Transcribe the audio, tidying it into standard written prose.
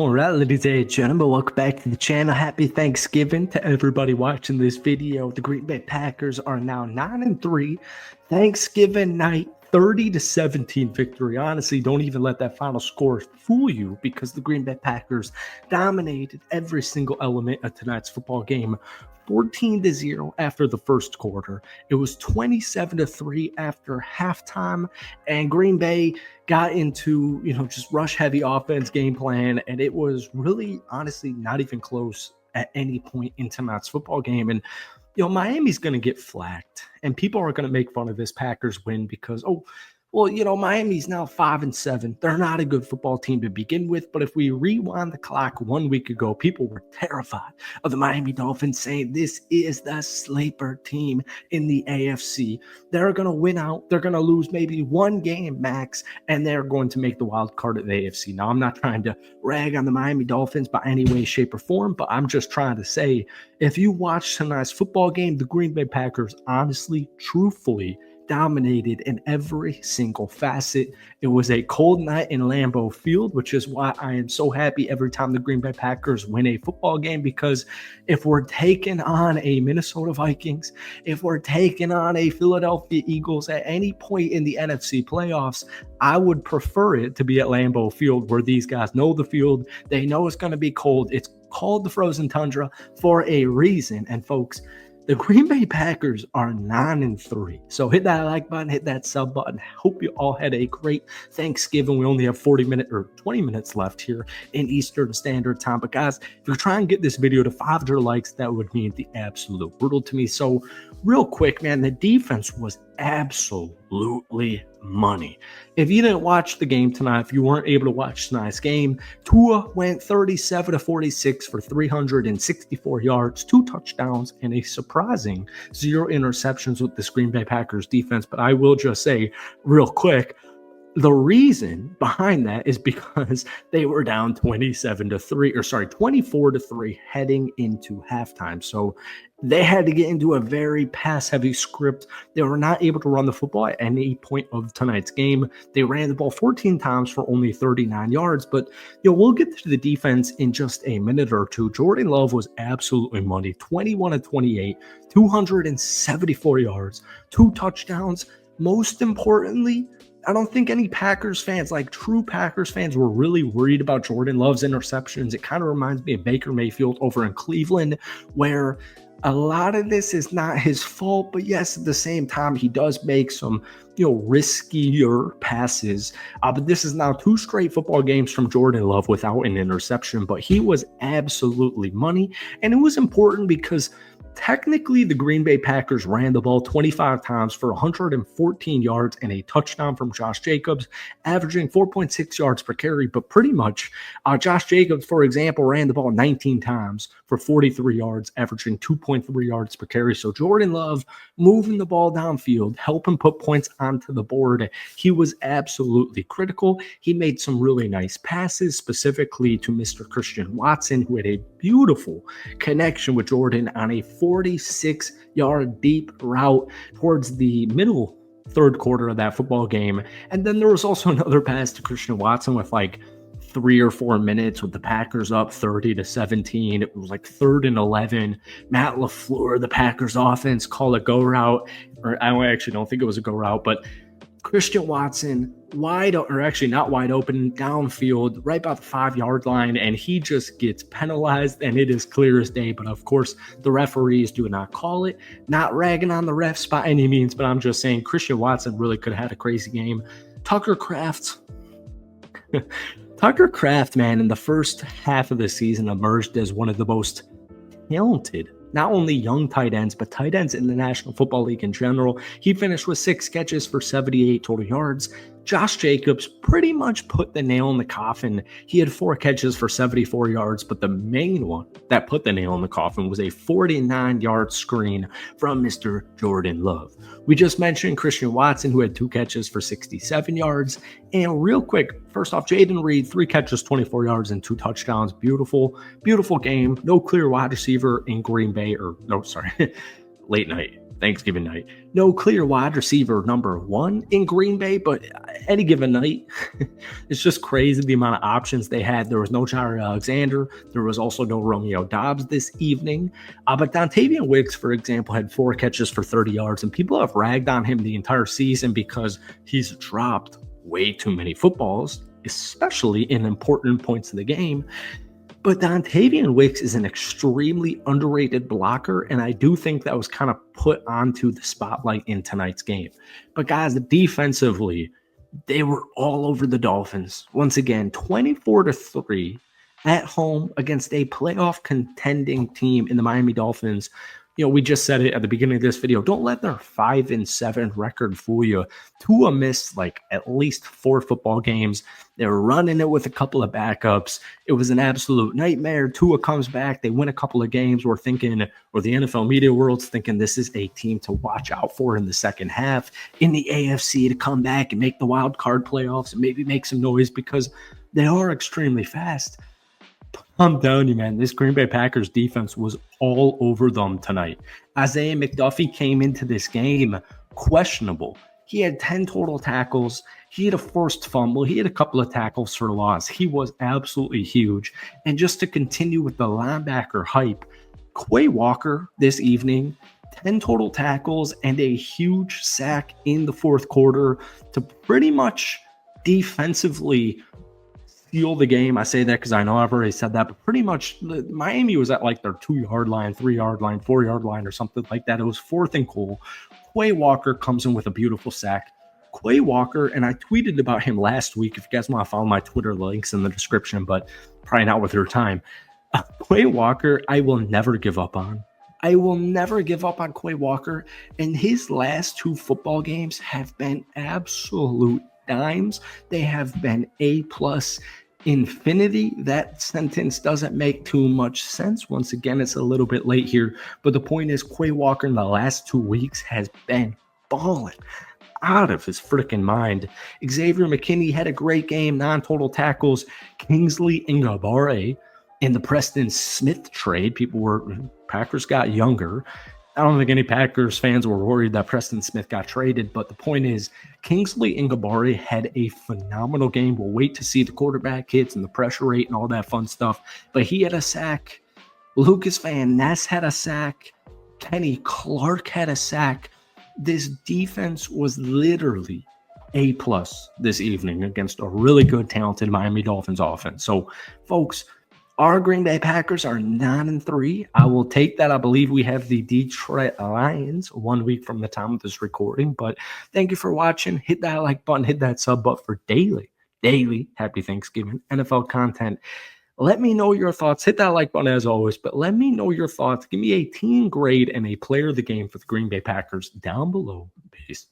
All right, ladies and gentlemen, welcome back to the channel. Happy Thanksgiving to everybody watching this video. The Green Bay Packers are now 9-3. Thanksgiving night, 30-17 victory. Honestly, don't even let that final score fool you because the Green Bay Packers dominated every single element of tonight's football game. 14-0 after the first quarter. It was 27-3 after halftime, and Green Bay got into, just rush heavy offense game plan, and it was really, honestly, not even close at any point in tonight's football game. And Miami's going to get flagged, and people are going to make fun of this Packers win because, Miami's now 5-7. They're not a good football team to begin with, but if we rewind the clock 1 week ago, people were terrified of the Miami Dolphins, saying this is the sleeper team in the AFC. They're going to win out. They're going to lose maybe one game max, and they're going to make the wild card of the AFC. Now, I'm not trying to rag on the Miami Dolphins by any way, shape, or form, but I'm just trying to say, if you watch tonight's football game, the Green Bay Packers honestly, truthfully, dominated in every single facet. It was a cold night in Lambeau Field, which is why I am so happy every time the Green Bay Packers win a football game, because if we're taking on a Minnesota Vikings, if we're taking on a Philadelphia Eagles at any point in the NFC playoffs, I would prefer it to be at Lambeau Field, where these guys know the field. They know it's going to be cold. It's called the frozen tundra for a reason. And folks, the Green Bay Packers are 9-3. So hit that like button, hit that sub button. Hope you all had a great Thanksgiving. We only have 20 minutes left here in Eastern Standard Time. But guys, if you're trying to get this video to 500 likes, that would mean the absolute world to me. So real quick, man, the defense was absolutely money. If you didn't watch the game tonight, if you weren't able to watch tonight's game, Tua went 37-46 for 364 yards, 2 touchdowns, and a surprising 0 interceptions with this Green Bay Packers defense. But I will just say real quick, the reason behind that is because they were down 24-3 heading into halftime. So they had to get into a very pass-heavy script. They were not able to run the football at any point of tonight's game. They ran the ball 14 times for only 39 yards. But we'll get to the defense in just a minute or two. Jordan Love was absolutely money. 21-28, 274 yards, 2 touchdowns. Most importantly, I don't think any Packers fans, like true Packers fans, were really worried about Jordan Love's interceptions. It kind of reminds me of Baker Mayfield over in Cleveland, where a lot of this is not his fault, but yes, at the same time, he does make some, riskier passes. But this is now 2 straight football games from Jordan Love without an interception, but he was absolutely money. And it was important because technically, the Green Bay Packers ran the ball 25 times for 114 yards and a touchdown from Josh Jacobs, averaging 4.6 yards per carry. But pretty much, Josh Jacobs, for example, ran the ball 19 times for 43 yards, averaging 2.3 yards per carry. So Jordan Love moving the ball downfield, helping put points onto the board. He was absolutely critical. He made some really nice passes, specifically to Mr. Christian Watson, who had a beautiful connection with Jordan on a 46-yard deep route towards the middle third quarter of that football game. And then there was also another pass to Christian Watson with like 3 or 4 minutes with the Packers up 30-17. It was like 3rd and 11. Matt LaFleur, the Packers offense, called a go route, or I actually don't think it was a go route, but Christian Watson not wide open, downfield, right about the 5-yard line, and he just gets penalized, and it is clear as day. But of course, the referees do not call it. Not ragging on the refs by any means, but I'm just saying Christian Watson really could have had a crazy game. Tucker Kraft, man, in the first half of the season emerged as one of the most talented, not only young tight ends, but tight ends in the National Football League in general. He finished with 6 catches for 78 total yards. Josh Jacobs pretty much put the nail in the coffin. He had 4 catches for 74 yards, but the main one that put the nail in the coffin was a 49-yard screen from Mr. Jordan Love. We just mentioned Christian Watson, who had 2 catches for 67 yards. And real quick, first off, Jayden Reed, 3 catches, 24 yards, and 2 touchdowns. Beautiful, beautiful game. No clear wide receiver in Green Bay, late night. Thanksgiving night. No clear wide receiver number one in Green Bay, but any given night, it's just crazy the amount of options they had. There was no Jaire Alexander. There was also no Romeo Doubs this evening. But Dontavian Wicks, for example, had 4 catches for 30 yards, and people have ragged on him the entire season because he's dropped way too many footballs, especially in important points of the game. But Dontavian Wicks is an extremely underrated blocker, and I do think that was kind of put onto the spotlight in tonight's game. But guys, defensively, they were all over the Dolphins. Once again, 24-3 at home against a playoff contending team in the Miami Dolphins. You know, we just said it at the beginning of this video. Don't let their 5-7 record fool you. Tua missed like at least 4 football games. They were running it with a couple of backups. It was an absolute nightmare. Tua comes back. They win a couple of games. We're thinking, or the NFL media world's thinking, this is a team to watch out for in the second half in the AFC to come back and make the wild card playoffs and maybe make some noise because they are extremely fast. I'm telling you, man, this Green Bay Packers defense was all over them tonight. Isaiah McDuffie came into this game questionable. He had 10 total tackles. He had a forced fumble. He had a couple of tackles for loss. He was absolutely huge. And just to continue with the linebacker hype, Quay Walker this evening, 10 total tackles and a huge sack in the fourth quarter to pretty much defensively seal the game. I say that because I know I've already said that, but pretty much Miami was at like their 2-yard line, 3-yard line, 4-yard line, or something like that. It was 4th and goal. Quay Walker comes in with a beautiful sack. Quay Walker, and I tweeted about him last week. If you guys want to follow my Twitter, links in the description, but probably not with your time. Quay Walker, I will never give up on. I will never give up on Quay Walker. And his last 2 football games have been absolute dimes. They have been A+ infinity. That sentence doesn't make too much sense. Once again, it's a little bit late here, but the point is Quay Walker in the last 2 weeks has been balling out of his freaking mind. Xavier McKinney had a great game, 9 total tackles. Kingsley Enagbare in the Preston Smith trade, Packers got younger. I don't think any Packers fans were worried that Preston Smith got traded, but the point is Kingsley Enagbare had a phenomenal game. We'll wait to see the quarterback hits and the pressure rate and all that fun stuff, but he had a sack. Lucas Van Ness had a sack. Kenny Clark had a sack. This defense was literally A+ this evening against a really good, talented Miami Dolphins offense. So, folks, our Green Bay Packers are 9-3. I will take that. I believe we have the Detroit Lions 1 week from the time of this recording. But thank you for watching. Hit that like button. Hit that sub button for daily, happy Thanksgiving NFL content. Let me know your thoughts. Hit that like button as always. But let me know your thoughts. Give me a team grade and a player of the game for the Green Bay Packers down below. Peace.